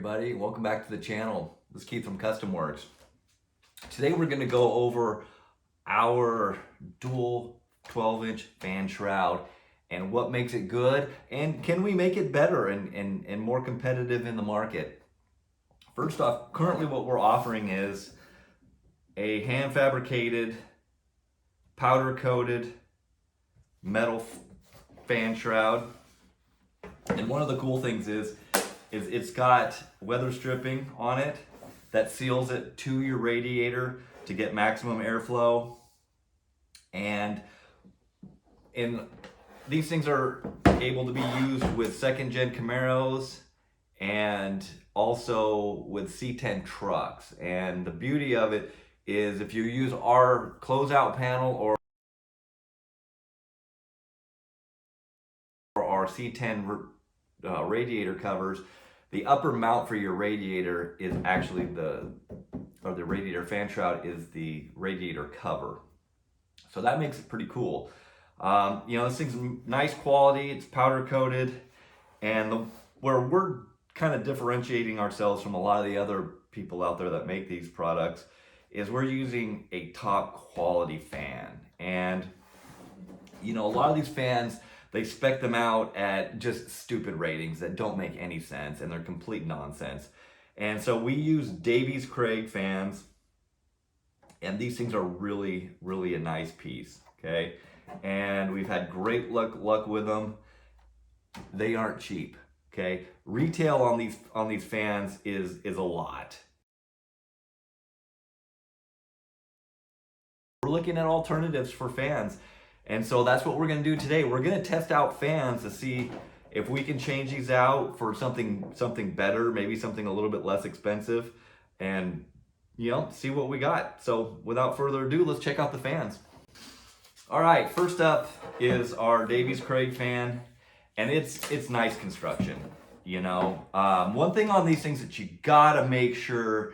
everybody, welcome back to the channel. This is Keith from Custom Works. Today we're going to go over our dual 12-inch fan shroud and what makes it good and can we make it better and more competitive in the market. First off, currently what we're offering is a hand fabricated, powder coated metal fan shroud. And one of the cool things is it's got weather stripping on it that seals it to your radiator to get maximum airflow. And these things are able to be used with second-gen Camaros and also with C10 trucks. And the beauty of it is if you use our closeout panel or our C10 radiator covers, the upper mount for your radiator is actually the radiator fan shroud is the radiator cover. So that makes it pretty cool. This thing's nice quality, it's powder coated, and where we're kind of differentiating ourselves from a lot of the other people out there that make these products is we're using a top quality fan. And a lot of these fans, they spec them out at just stupid ratings that don't make any sense and they're complete nonsense. And so we use Davies Craig fans, and these things are really, really a nice piece, okay? And we've had great luck with them. They aren't cheap, okay? Retail on these fans is a lot. We're looking at alternatives for fans. And so that's what we're going to do today. We're going to test out fans to see if we can change these out for something better, maybe something a little bit less expensive, and see what we got. So without further ado, let's check out the fans. All right, first up is our Davies Craig fan, and it's nice construction. One thing on these things that you gotta make sure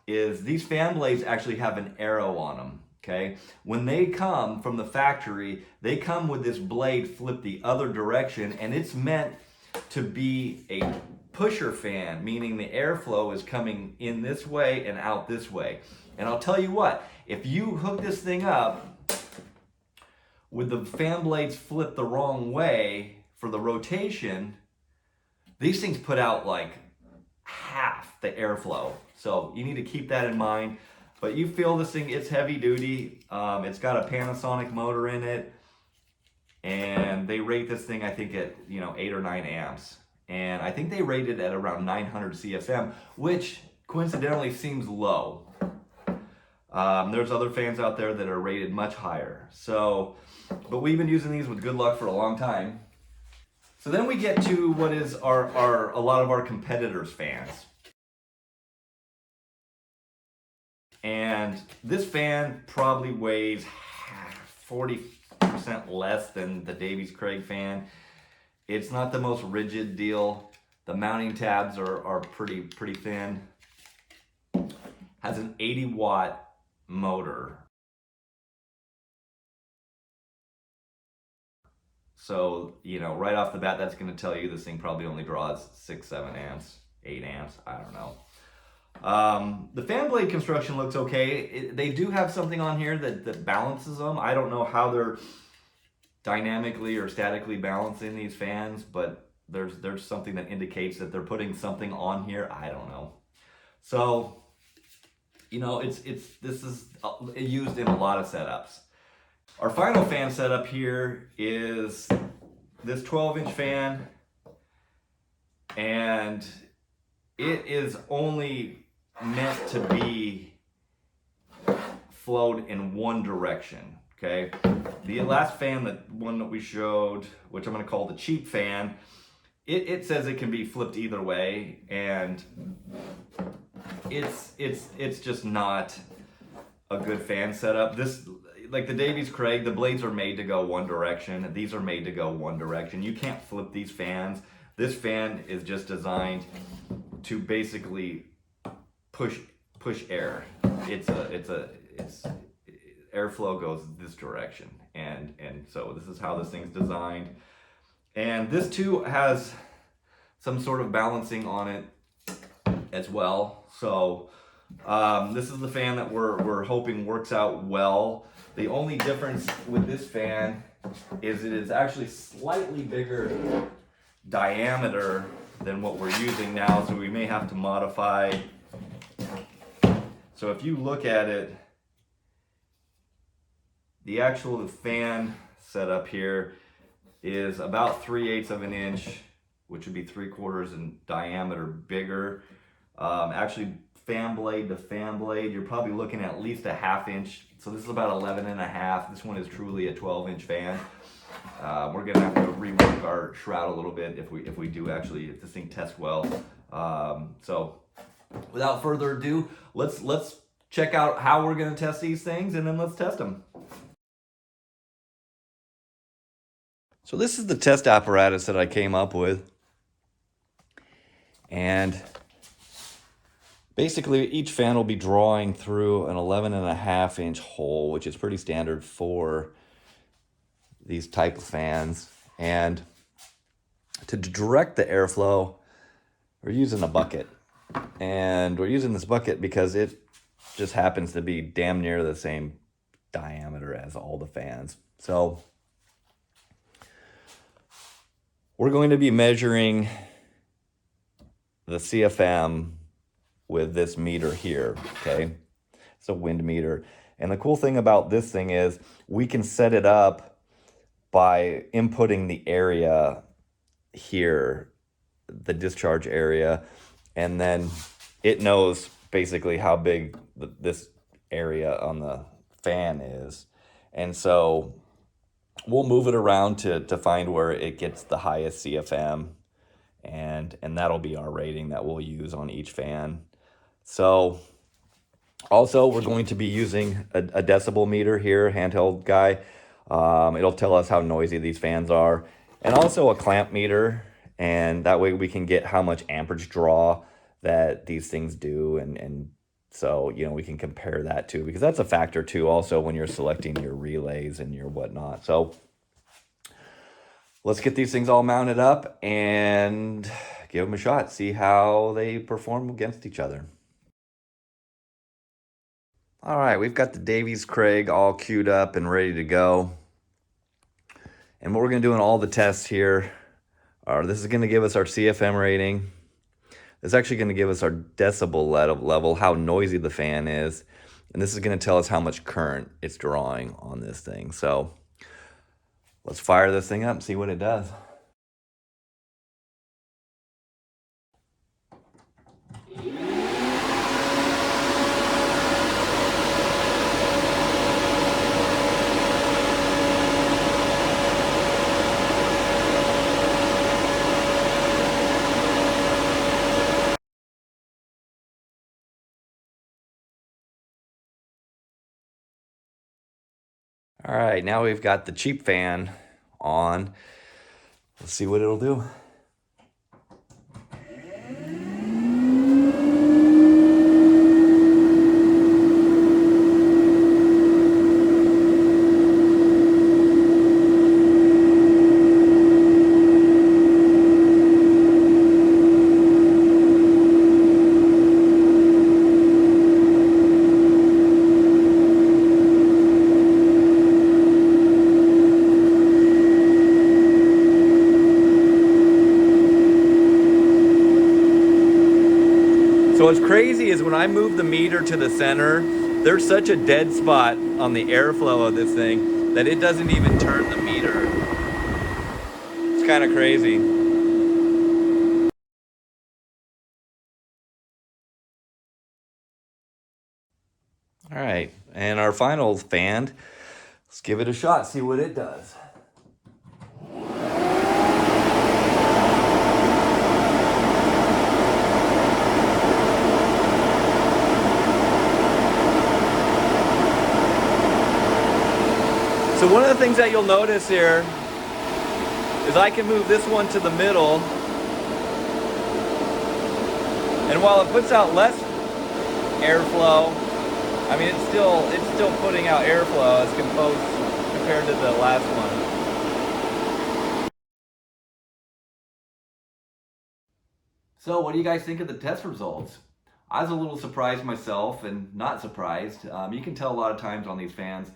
is these fan blades actually have an arrow on them. Okay, when they come from the factory, they come with this blade flipped the other direction, and it's meant to be a pusher fan, meaning the airflow is coming in this way and out this way. And I'll tell you what, if you hook this thing up with the fan blades flipped the wrong way for the rotation, these things put out like half the airflow. So you need to keep that in mind. But you feel this thing, it's heavy duty. It's got a Panasonic motor in it. And they rate this thing, I think, at 8 or 9 amps. And I think they rate it at around 900 CFM, which coincidentally seems low. There's other fans out there that are rated much higher. But we've been using these with good luck for a long time. So then we get to what is a lot of our competitors' fans. And this fan probably weighs 40% less than the Davies Craig fan. It's not the most rigid deal. The mounting tabs are pretty thin. Has an 80-watt motor. So, right off the bat, that's going to tell you this thing probably only draws 6, 7 amps, 8 amps, I don't know. The fan blade construction looks okay. They do have something on here that balances them. I don't know how they're dynamically or statically balancing these fans, but there's something that indicates that they're putting something on here. I don't know. So, this is used in a lot of setups. Our final fan setup here is this 12-inch fan, and it is only meant to be flowed in one direction, okay? The last fan, the one that we showed, which I'm going to call the cheap fan, it says it can be flipped either way, and it's just not a good fan setup. This, like the Davies Craig, the blades are made to go one direction. These are made to go one direction. You can't flip these fans. This fan is just designed to basically push air. It's airflow goes this direction, and so this is how this thing's designed. And this too has some sort of balancing on it as well. So this is the fan that we're hoping works out well. The only difference with this fan is it is actually slightly bigger diameter than what we're using now, so we may have to modify. So if you look at it, the actual fan setup here is about 3/8 of an inch, which would be 3/4 in diameter bigger. Actually, fan blade to fan blade, you're probably looking at least a 1/2 inch. So this is about 11.5. This one is truly a 12-inch fan. We're gonna have to rework our shroud a little bit if we do actually, if this thing tests well. So without further ado, let's check out how we're gonna test these things, and then let's test them. So this is the test apparatus that I came up with. And basically each fan will be drawing through an 11.5 inch hole, which is pretty standard for these type of fans. And to direct the airflow, we're using a bucket. And we're using this bucket because it just happens to be damn near the same diameter as all the fans. So we're going to be measuring the CFM with this meter here, okay? It's a wind meter. And the cool thing about this thing is we can set it up by inputting the area here, the discharge area, and then it knows basically how big this area on the fan is. And so we'll move it around to find where it gets the highest CFM, and that'll be our rating that we'll use on each fan. So also we're going to be using a decibel meter here, handheld guy. It'll tell us how noisy these fans are, and also a clamp meter, and that way we can get how much amperage draw that these things do, and so, you know, we can compare that too, because that's a factor too also when you're selecting your relays and your whatnot. So let's get these things all mounted up and give them a shot, see how they perform against each other. All right, we've got the Davies Craig all queued up and ready to go. And what we're gonna do in all the tests here are, this is gonna give us our CFM rating. It's actually going to give us our decibel level, how noisy the fan is. And this is going to tell us how much current it's drawing on this thing. So let's fire this thing up and see what it does. All right, now we've got the cheap fan on. Let's see what it'll do. So what's crazy is when I move the meter to the center, there's such a dead spot on the airflow of this thing that it doesn't even turn the meter. It's kind of crazy. All right, and our final fan, let's give it a shot, see what it does. So one of the things that you'll notice here is I can move this one to the middle, and while it puts out less airflow, I mean it's still putting out airflow as compared to the last one. So what do you guys think of the test results? I was a little surprised myself, and not surprised. You can tell a lot of times on these fans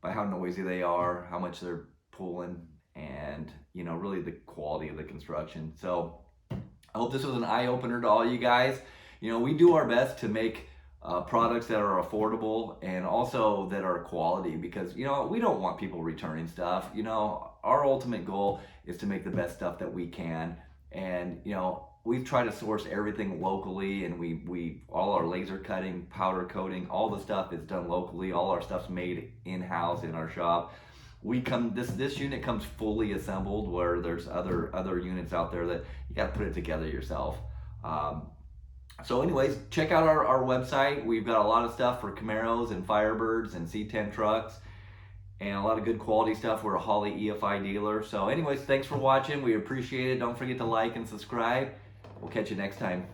by how noisy they are, how much they're pulling, and you know, really the quality of the construction. So I hope this was an eye-opener to all you guys. You know, we do our best to make products that are affordable and also that are quality, because you know, we don't want people returning stuff. You know, our ultimate goal is to make the best stuff that we can, and you know, we've tried to source everything locally, and we all our laser cutting, powder coating, all the stuff is done locally. All our stuff's made in-house in our shop. This unit comes fully assembled, where there's other units out there that you got to put it together yourself. So anyways, check out our website. We've got a lot of stuff for Camaros and Firebirds and C10 trucks, and a lot of good quality stuff. We're a Holley EFI dealer. So anyways, thanks for watching. We appreciate it. Don't forget to like and subscribe. We'll catch you next time.